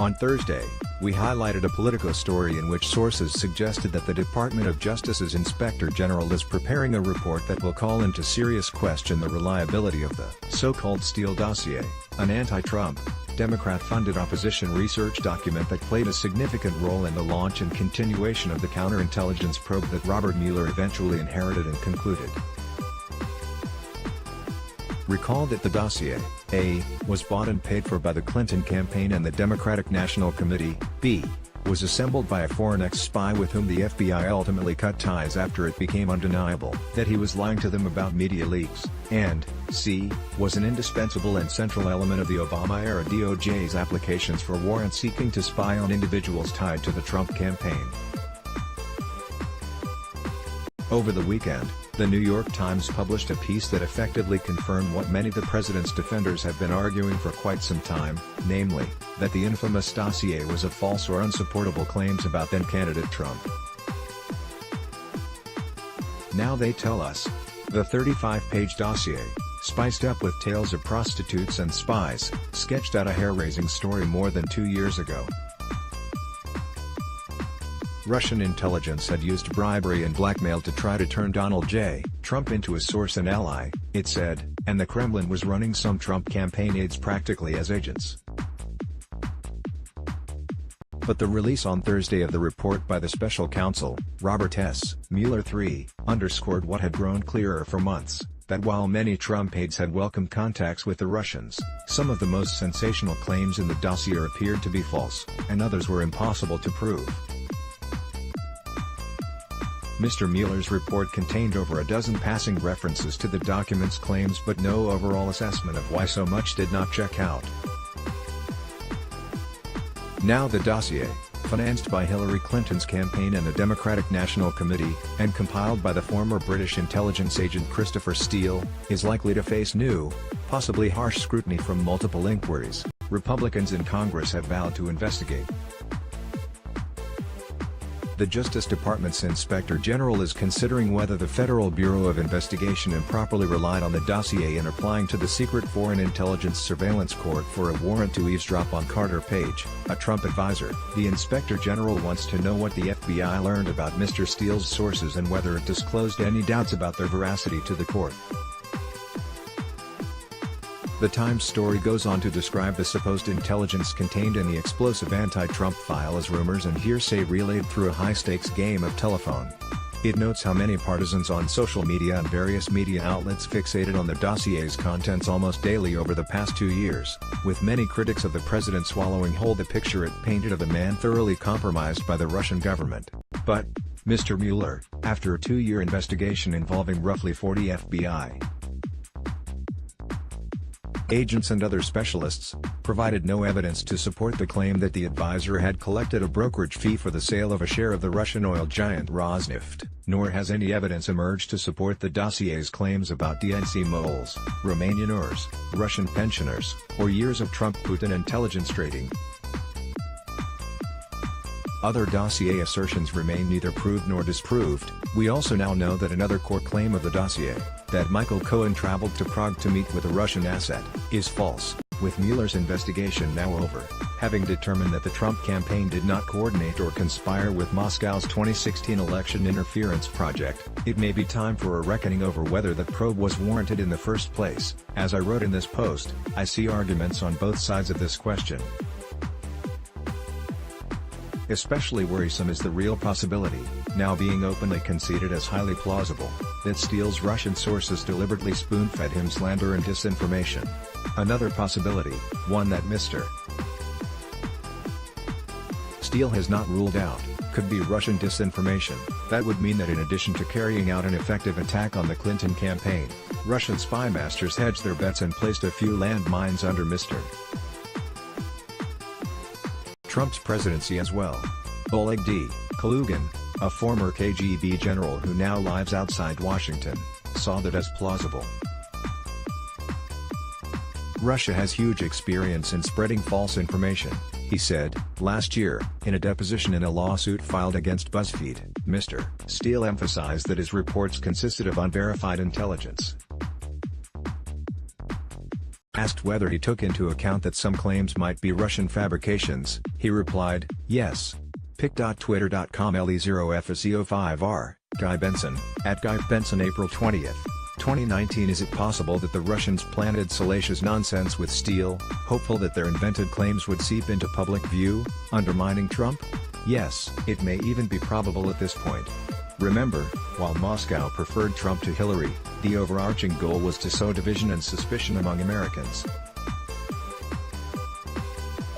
On Thursday, we highlighted a Politico story in which sources suggested that the Department of Justice's Inspector General is preparing a report that will call into serious question the reliability of the so-called Steele Dossier, an anti-Trump, Democrat-funded opposition research document that played a significant role in the launch and continuation of the counterintelligence probe that Robert Mueller eventually inherited and concluded. Recall that the dossier, A, was bought and paid for by the Clinton campaign, and the Democratic National Committee, B, was assembled by a foreign ex-spy with whom the FBI ultimately cut ties after it became undeniable that he was lying to them about media leaks, and, C, was an indispensable and central element of the Obama-era DOJ's applications for warrants seeking to spy on individuals tied to the Trump campaign. Over the weekend, the New York Times published a piece that effectively confirmed what many of the president's defenders have been arguing for quite some time, namely, that the infamous dossier was of false or unsupportable claims about then-candidate Trump. Now they tell us. The 35-page dossier, spiced up with tales of prostitutes and spies, sketched out a hair-raising story more than 2 years ago. Russian intelligence had used bribery and blackmail to try to turn Donald J. Trump into a source and ally, it said, and the Kremlin was running some Trump campaign aides practically as agents. But the release on Thursday of the report by the special counsel, Robert S. Mueller III, underscored what had grown clearer for months, that while many Trump aides had welcomed contacts with the Russians, some of the most sensational claims in the dossier appeared to be false, and others were impossible to prove. Mr. Mueller's report contained over a dozen passing references to the document's claims but no overall assessment of why so much did not check out. Now the dossier, financed by Hillary Clinton's campaign and the Democratic National Committee, and compiled by the former British intelligence agent Christopher Steele, is likely to face new, possibly harsh scrutiny from multiple inquiries Republicans in Congress have vowed to investigate. The Justice Department's Inspector General is considering whether the Federal Bureau of Investigation improperly relied on the dossier in applying to the secret Foreign Intelligence Surveillance Court for a warrant to eavesdrop on Carter Page, a Trump advisor. The Inspector General wants to know what the FBI learned about Mr. Steele's sources and whether it disclosed any doubts about their veracity to the court. The Times story goes on to describe the supposed intelligence contained in the explosive anti-Trump file as rumors and hearsay relayed through a high-stakes game of telephone. It notes how many partisans on social media and various media outlets fixated on the dossier's contents almost daily over the past 2 years, with many critics of the president swallowing whole the picture it painted of a man thoroughly compromised by the Russian government. But, Mr. Mueller, after a 2-year investigation involving roughly 40 FBI agents and other specialists, provided no evidence to support the claim that the advisor had collected a brokerage fee for the sale of a share of the Russian oil giant Rosneft, nor has any evidence emerged to support the dossier's claims about DNC moles, Romanian ors, Russian pensioners, or years of Trump-Putin intelligence trading. Other dossier assertions remain neither proved nor disproved. We also now know that another core claim of the dossier, that Michael Cohen traveled to Prague to meet with a Russian asset, is false, with Mueller's investigation now over. Having determined that the Trump campaign did not coordinate or conspire with Moscow's 2016 election interference project, it may be time for a reckoning over whether that probe was warranted in the first place. As I wrote in this post, I see arguments on both sides of this question. Especially worrisome is the real possibility, now being openly conceded as highly plausible, that Steele's Russian sources deliberately spoon-fed him slander and disinformation. Another possibility, one that Mr. Steele has not ruled out, could be Russian disinformation. That would mean that in addition to carrying out an effective attack on the Clinton campaign, Russian spy masters hedged their bets and placed a few landmines under Mr. Trump's presidency as well. Oleg D. Kalugin, a former KGB general who now lives outside Washington, saw that as plausible. Russia has huge experience in spreading false information, he said, last year, in a deposition in a lawsuit filed against BuzzFeed. Mr. Steele emphasized that his reports consisted of unverified intelligence. Asked whether he took into account that some claims might be Russian fabrications, he replied, yes. Pic.twitter.com LE0FSE05R, Guy Benson, @Guy Benson April 20, 2019. Is it possible that the Russians planted salacious nonsense with Steele, hopeful that their invented claims would seep into public view, undermining Trump? Yes, it may even be probable at this point. Remember, while Moscow preferred Trump to Hillary, the overarching goal was to sow division and suspicion among Americans.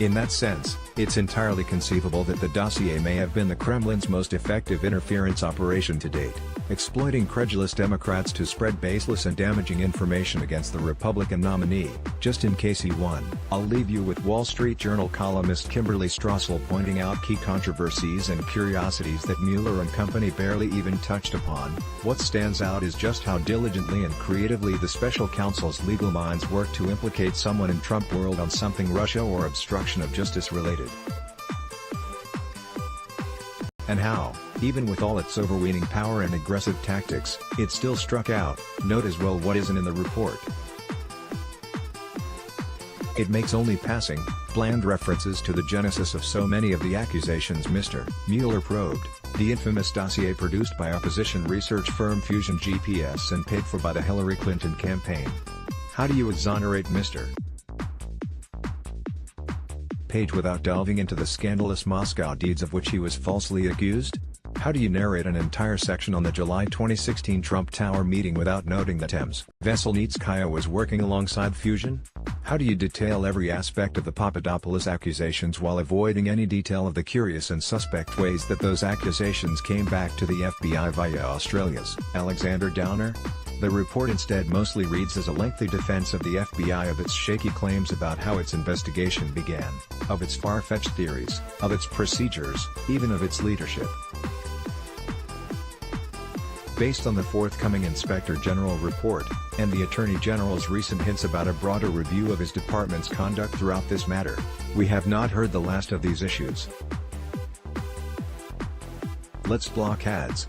In that sense, it's entirely conceivable that the dossier may have been the Kremlin's most effective interference operation to date, exploiting credulous Democrats to spread baseless and damaging information against the Republican nominee, just in case he won. I'll leave you with Wall Street Journal columnist Kimberly Strassel pointing out key controversies and curiosities that Mueller and company barely even touched upon. What stands out is just how diligently and creatively the special counsel's legal minds work to implicate someone in Trump world on something Russia or obstruction of justice related. And how, even with all its overweening power and aggressive tactics, it still struck out. Note as well what isn't in the report. It makes only passing, bland references to the genesis of so many of the accusations Mr. Mueller probed, the infamous dossier produced by opposition research firm Fusion GPS and paid for by the Hillary Clinton campaign. How do you exonerate Mr. Page without delving into the scandalous Moscow deeds of which he was falsely accused? How do you narrate an entire section on the July 2016 Trump Tower meeting without noting that Ms. Veselnitskaya was working alongside Fusion? How do you detail every aspect of the Papadopoulos accusations while avoiding any detail of the curious and suspect ways that those accusations came back to the FBI via Australia's Alexander Downer? The report instead mostly reads as a lengthy defense of the FBI of its shaky claims about how its investigation began, of its far-fetched theories, of its procedures, even of its leadership. Based on the forthcoming Inspector General report, and the Attorney General's recent hints about a broader review of his department's conduct throughout this matter, we have not heard the last of these issues. Let's block ads.